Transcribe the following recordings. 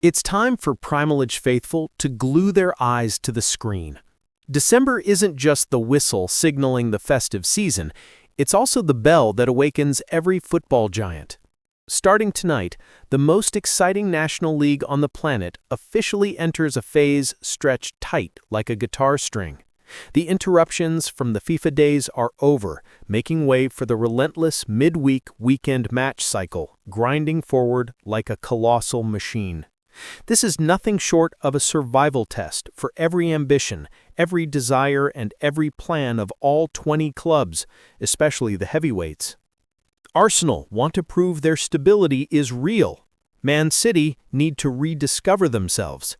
It's time for Primalage faithful to glue their eyes to the screen. December isn't just the whistle signaling the festive season, it's also the bell that awakens every football giant. Starting tonight, the most exciting national league on the planet officially enters a phase stretched tight like a guitar string. The interruptions from the FIFA days are over, making way for the relentless midweek weekend match cycle, grinding forward like a colossal machine. This is nothing short of a survival test for every ambition, every desire, and every plan of all 20 clubs, especially the heavyweights. Arsenal want to prove their stability is real. Man City need to rediscover themselves.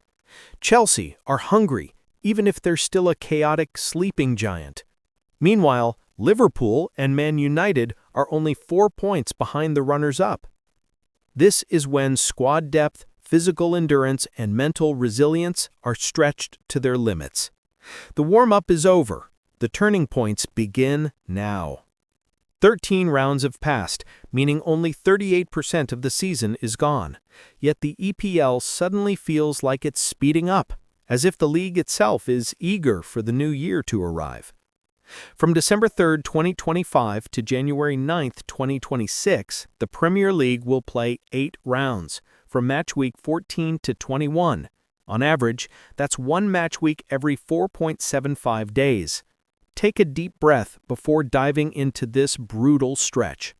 Chelsea are hungry, even if they're still a chaotic sleeping giant. Meanwhile, Liverpool and Man United are only 4 points behind the runners-up. This is when squad depth, physical endurance, and mental resilience are stretched to their limits. The warm-up is over. The turning points begin now. 13 rounds have passed, meaning only 38% of the season is gone. Yet the EPL suddenly feels like it's speeding up, as if the league itself is eager for the new year to arrive. From December 3, 2025 to January 9, 2026, the Premier League will play 8 rounds, from match week 14 to 21. On average, that's one match week every 4.75 days. Take a deep breath before diving into this brutal stretch.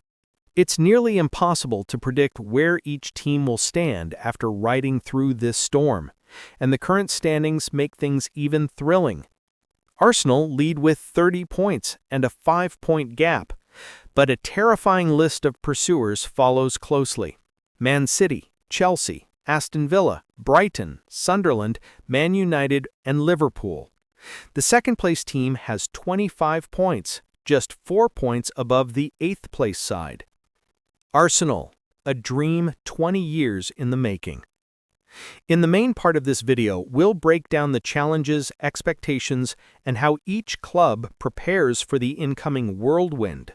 It's nearly impossible to predict where each team will stand after riding through this storm, and the current standings make things even thrilling. Arsenal lead with 30 points and a 5-point gap, but a terrifying list of pursuers follows closely. Man City, Chelsea, Aston Villa, Brighton, Sunderland, Man United, and Liverpool. The second-place team has 25 points, just 4 points above the 8th-place side. Arsenal, a dream 20 years in the making. In the main part of this video, we'll break down the challenges, expectations, and how each club prepares for the incoming whirlwind.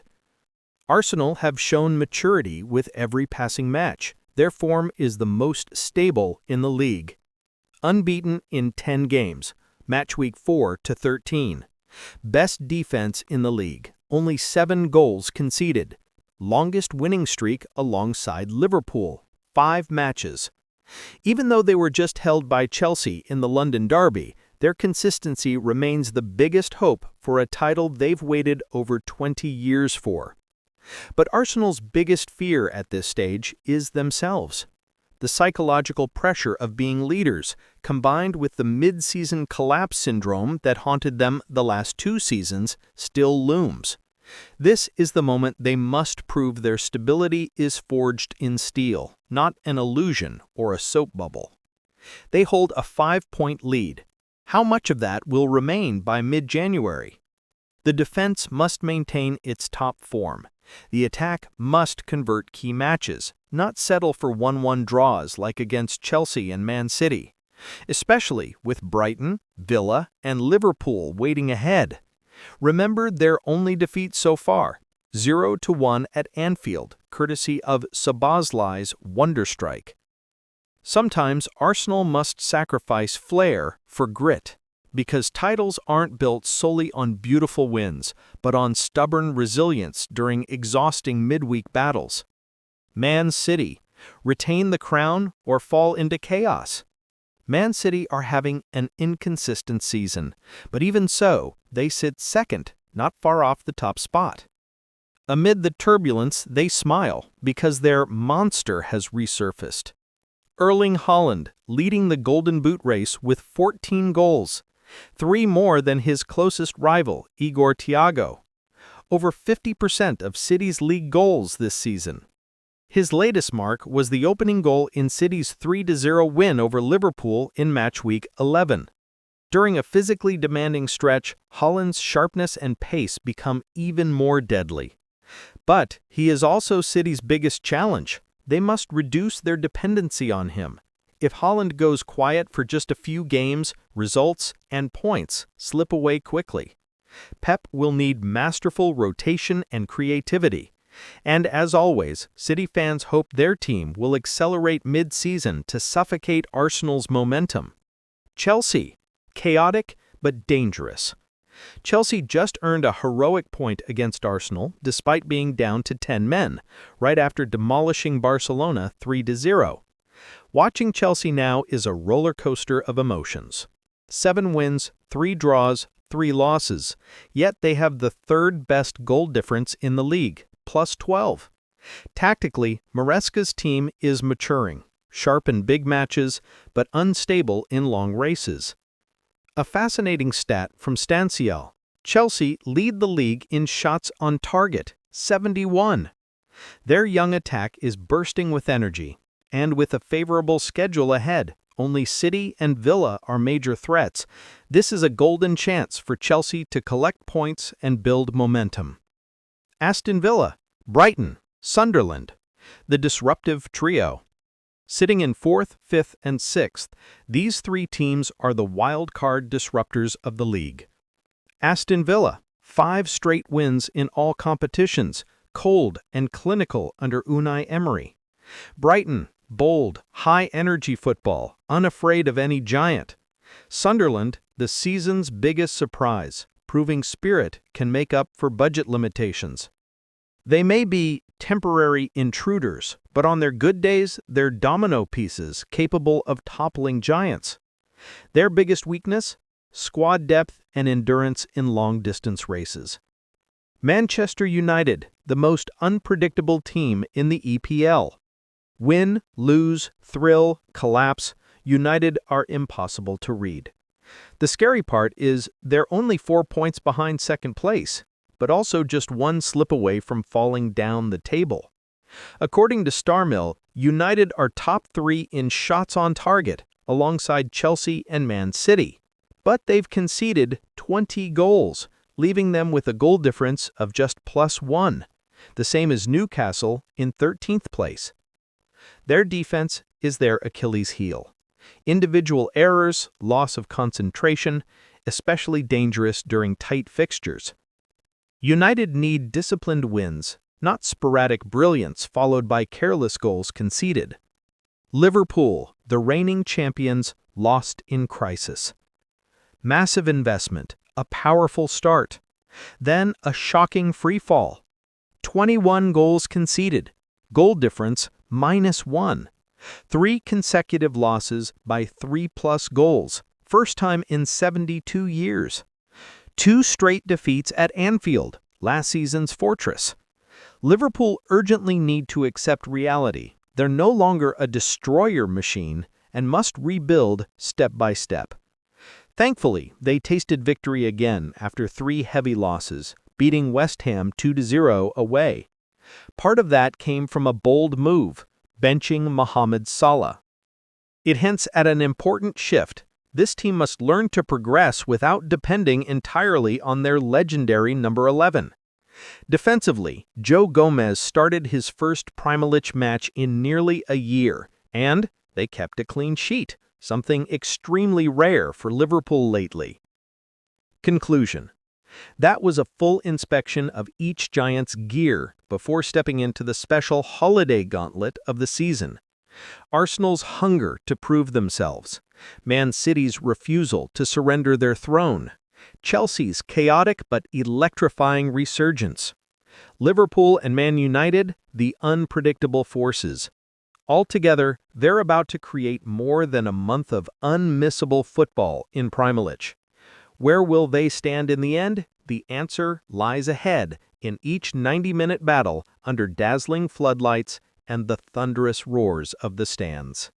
Arsenal have shown maturity with every passing match. Their form is the most stable in the league. Unbeaten in 10 games, match week 4 to 13. Best defense in the league, only 7 goals conceded. Longest winning streak alongside Liverpool, 5 matches. Even though they were just held by Chelsea in the London Derby, their consistency remains the biggest hope for a title they've waited over 20 years for. But Arsenal's biggest fear at this stage is themselves. The psychological pressure of being leaders, combined with the mid-season collapse syndrome that haunted them the last 2 seasons, still looms. This is the moment they must prove their stability is forged in steel, not an illusion or a soap bubble. They hold a 5-point lead. How much of that will remain by mid-January? The defense must maintain its top form. The attack must convert key matches, not settle for 1-1 draws like against Chelsea and Man City, especially with Brighton, Villa, and Liverpool waiting ahead. Remember their only defeat so far, 0-1 at Anfield, courtesy of Szoboszlai's wonder strike. Sometimes Arsenal must sacrifice flair for grit, because titles aren't built solely on beautiful wins, but on stubborn resilience during exhausting midweek battles. Man City, retain the crown or fall into chaos? Man City are having an inconsistent season, but even so, they sit second, not far off the top spot. Amid the turbulence, they smile because their monster has resurfaced. Erling Haaland leading the Golden Boot race with 14 goals, 3 more than his closest rival, Igor Thiago. Over 50% of City's league goals this season. His latest mark was the opening goal in City's 3-0 win over Liverpool in match week 11. During a physically demanding stretch, Haaland's sharpness and pace become even more deadly. But he is also City's biggest challenge. They must reduce their dependency on him. If Haaland goes quiet for just a few games, results and points slip away quickly. Pep will need masterful rotation and creativity. And as always, City fans hope their team will accelerate mid-season to suffocate Arsenal's momentum. Chelsea, chaotic but dangerous. Chelsea just earned a heroic point against Arsenal despite being down to 10 men, right after demolishing Barcelona 3-0. Watching Chelsea now is a roller coaster of emotions. 7 wins, 3 draws, 3 losses, yet they have the third best goal difference in the league, plus 12. Tactically, Maresca's team is maturing, sharp in big matches, but unstable in long races. A fascinating stat from Stanciel: Chelsea lead the league in shots on target, 71. Their young attack is bursting with energy, and with a favorable schedule ahead, only City and Villa are major threats. This is a golden chance for Chelsea to collect points and build momentum. Aston Villa, Brighton, Sunderland, the disruptive trio. Sitting in 4th, 5th, and 6th, these 3 teams are the wild-card disruptors of the league. Aston Villa, 5 straight wins in all competitions, cold and clinical under Unai Emery. Brighton, bold, high-energy football, unafraid of any giant. Sunderland, the season's biggest surprise, proving spirit can make up for budget limitations. They may be temporary intruders, but on their good days, they're domino pieces capable of toppling giants. Their biggest weakness? Squad depth and endurance in long-distance races. Manchester United, the most unpredictable team in the EPL. Win, lose, thrill, collapse, United are impossible to read. The scary part is they're only 4 points behind second place, but also just 1 slip away from falling down the table. According to StarMill, United are top 3 in shots on target, alongside Chelsea and Man City. But they've conceded 20 goals, leaving them with a goal difference of just +1, the same as Newcastle in 13th place. Their defense is their Achilles heel. Individual errors, loss of concentration, especially dangerous during tight fixtures. United need disciplined wins, not sporadic brilliance followed by careless goals conceded. Liverpool, the reigning champions, lost in crisis. Massive investment, a powerful start. Then a shocking free fall. 21 goals conceded, goal difference -1. 3 consecutive losses by 3+ goals, first time in 72 years. 2 straight defeats at Anfield, last season's fortress. Liverpool urgently need to accept reality. They're no longer a destroyer machine and must rebuild step by step. Thankfully, they tasted victory again after 3 heavy losses, beating West Ham 2-0 away. Part of that came from a bold move, benching Mohamed Salah. It hints at an important shift. This team must learn to progress without depending entirely on their legendary number 11. Defensively, Joe Gomez started his first Premier League match in nearly a year, and they kept a clean sheet, something extremely rare for Liverpool lately. Conclusion. That was a full inspection of each Giant's gear before stepping into the special holiday gauntlet of the season. Arsenal's hunger to prove themselves, Man City's refusal to surrender their throne, Chelsea's chaotic but electrifying resurgence, Liverpool and Man United, the unpredictable forces. Altogether, they're about to create more than a month of unmissable football in Premier League. Where will they stand in the end? The answer lies ahead in each 90-minute battle under dazzling floodlights and the thunderous roars of the stands.